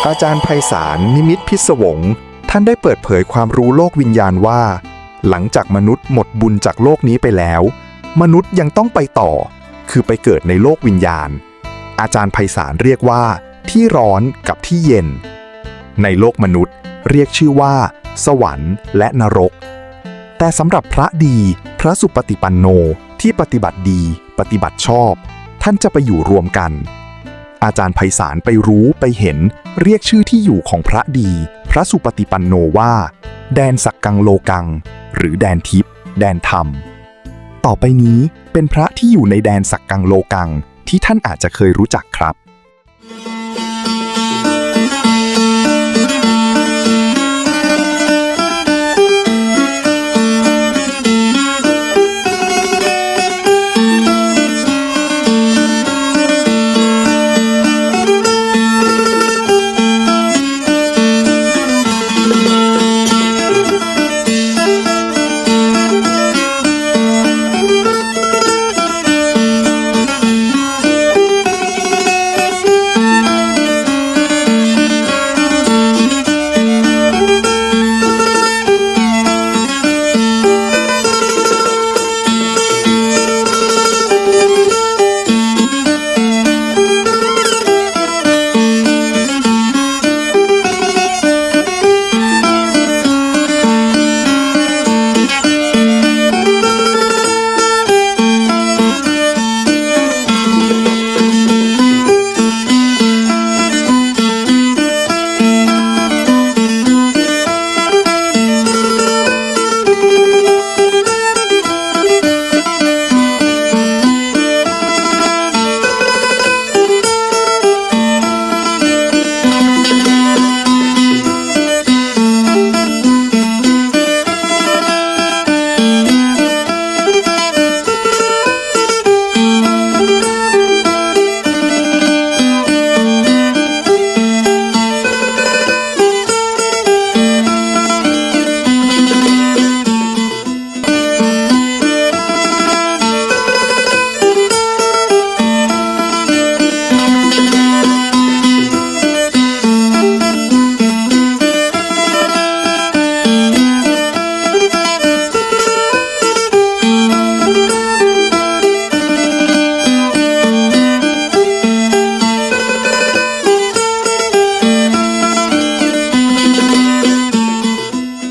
อาจารย์ไพศาลนิมิตพิศวงท่านได้เปิดเผยความรู้โลกวิญญาณว่า หลังจากมนุษย์หมดบุญจากโลกนี้ไปแล้ว มนุษย์ยังต้องไปต่อ คือไปเกิดในโลกวิญญาณ อาจารย์ไพศาลเรียกว่าที่ร้อนกับที่เย็น ในโลกมนุษย์เรียกชื่อว่า สวรรค์และนรก แต่สำหรับพระดีพระสุปฏิปันโนที่ปฏิบัติดีปฏิบัติชอบท่านจะไปอยู่รวมกัน อาจารย์ไพศาลไปรู้ไปเห็นเรียกชื่อที่อยู่ของพระดีพระสุปฏิปันโนว่า แดนสักกังโลกังหรือแดนทิพย์แดนธรรมต่อไปนี้เป็นพระที่อยู่ในแดนสักกังโลกังที่ท่านอาจจะเคยรู้จักครับ